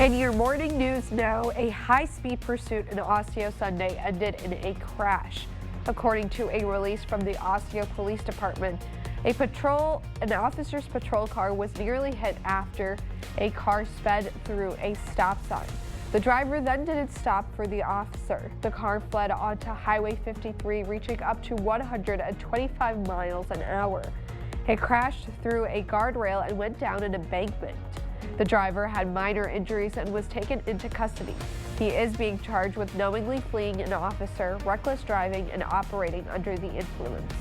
In your morning news now, a high-speed pursuit in Osseo Sunday ended in a crash. According to a release from the Osseo Police Department, an officer's patrol car was nearly hit after a car sped through a stop sign. The driver then didn't stop for the officer. The car fled onto Highway 53, reaching up to 125 miles an hour. It crashed through a guardrail and went down an embankment. The driver had minor injuries and was taken into custody. He is being charged with knowingly fleeing an officer, reckless driving, and operating under the influence.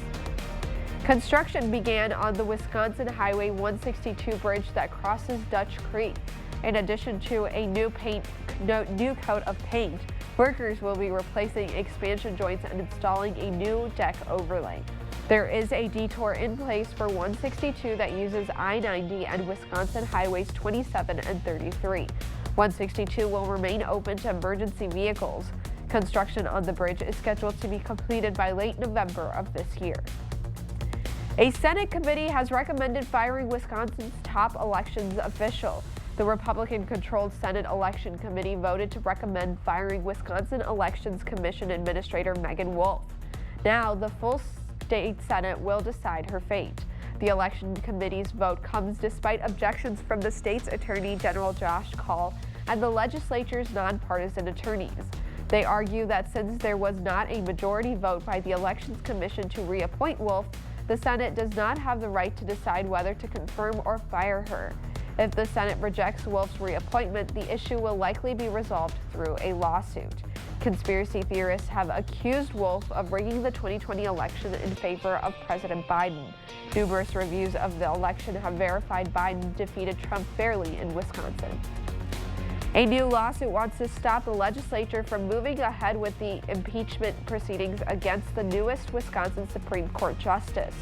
Construction began on the Wisconsin Highway 162 bridge that crosses Dutch Creek. In addition to a new coat of paint, workers will be replacing expansion joints and installing a new deck overlay. There is a detour in place for 162 that uses I-90 and Wisconsin Highways 27 and 33. 162 will remain open to emergency vehicles. Construction on the bridge is scheduled to be completed by late November of this year. A Senate committee has recommended firing Wisconsin's top elections official. The Republican-controlled Senate Election Committee voted to recommend firing Wisconsin Elections Commission Administrator Megan Wolf. Now, the full State Senate will decide her fate. The Election Committee's vote comes despite objections from the state's Attorney General Josh Kaul and the legislature's nonpartisan attorneys. They argue that since there was not a majority vote by the Elections Commission to reappoint Wolf, the Senate does not have the right to decide whether to confirm or fire her. If the Senate rejects Wolf's reappointment, the issue will likely be resolved through a lawsuit. Conspiracy theorists have accused Wolf of rigging the 2020 election in favor of President Biden. Numerous reviews of the election have verified Biden defeated Trump fairly in Wisconsin. A new lawsuit wants to stop the legislature from moving ahead with the impeachment proceedings against the newest Wisconsin Supreme Court justice.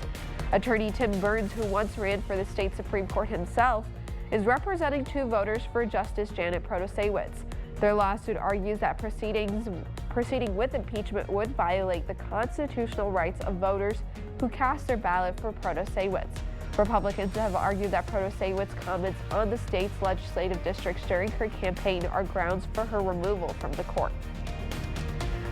Attorney Tim Burns, who once ran for the state Supreme Court himself, is representing two voters for Justice Janet Protasiewicz. Their lawsuit argues that proceeding with impeachment would violate the constitutional rights of voters who cast their ballot for Protasiewicz. Republicans have argued that Protasiewicz's comments on the state's legislative districts during her campaign are grounds for her removal from the court.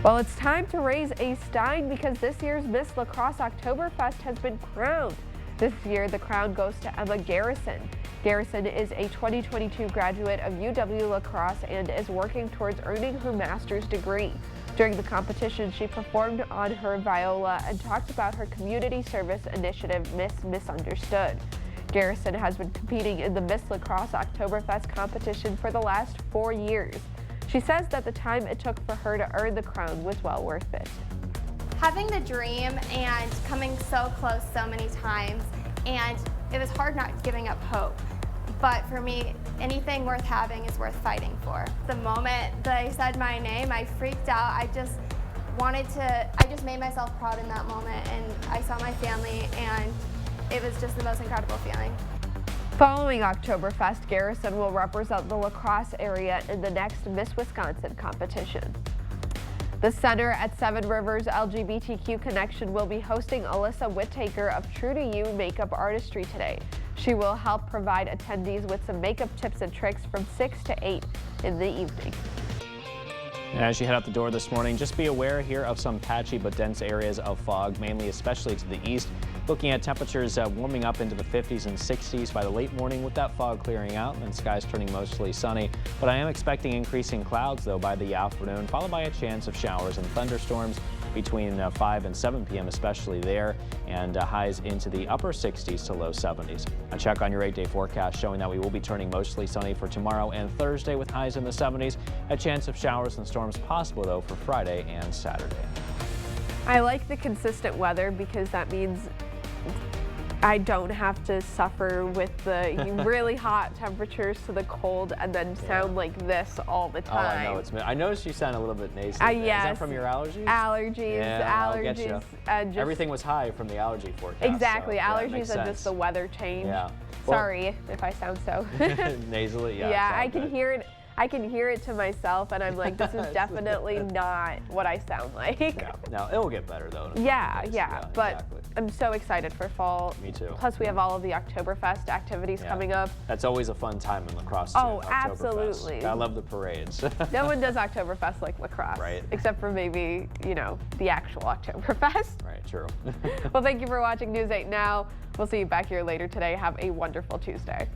Well, it's time to raise a stein because this year's Miss Lacrosse Oktoberfest has been crowned. This year, the crown goes to Emma Garrison. Garrison is a 2022 graduate of UW La Crosse and is working towards earning her master's degree. During the competition, she performed on her viola and talked about her community service initiative, Miss Misunderstood. Garrison has been competing in the Miss Lacrosse Oktoberfest competition for the last 4 years. She says that the time it took for her to earn the crown was well worth it. Having the dream and coming so close so many times, and it was hard not giving up hope. But for me, anything worth having is worth fighting for. The moment that I said my name, I freaked out. I just made myself proud in that moment, and I saw my family, and it was just the most incredible feeling. Following Oktoberfest, Garrison will represent the La Crosse area in the next Miss Wisconsin competition. The Center at Seven Rivers LGBTQ Connection will be hosting Alyssa Whittaker of True to You Makeup Artistry today. She will help provide attendees with some makeup tips and tricks from 6 to 8 in the evening. As you head out the door this morning, just be aware here of some patchy but dense areas of fog, mainly especially to the east. Looking at temperatures warming up into the 50s and 60s by the late morning with that fog clearing out and skies turning mostly sunny. But I am expecting increasing clouds, though, by the afternoon, followed by a chance of showers and thunderstorms between 5 and 7 p.m., especially there, and highs into the upper 60s to low 70s. A check on your 8-day forecast showing that we will be turning mostly sunny for tomorrow and Thursday with highs in the 70s. A chance of showers and storms possible, though, for Friday and Saturday. I like the consistent weather because that means I don't have to suffer with the really hot temperatures to the cold and then sound like this all the time. Oh, I know. I noticed you sound a little bit nasally. Yes. Is that from your allergies? Allergies, yeah, allergies. And just, everything was high from the allergy forecast. Exactly. So allergies and just the weather change. Yeah. Well, sorry if I sound so nasally, yeah. Yeah, I can hear it. I can hear it to myself, and I'm like, this is definitely not what I sound like. Yeah, no, it will get better though. in a couple Yeah, days. yeah, but exactly. I'm so excited for fall. Me too. Plus, we have all of the Oktoberfest activities Yeah. coming up. That's always a fun time in lacrosse. Oh, too, Oktoberfest. absolutely. I love the parades. No one does Oktoberfest like lacrosse, Right. except for maybe, you know, the actual Oktoberfest. Right, true. Well, thank you for watching News 8 Now. We'll see you back here later today. Have a wonderful Tuesday.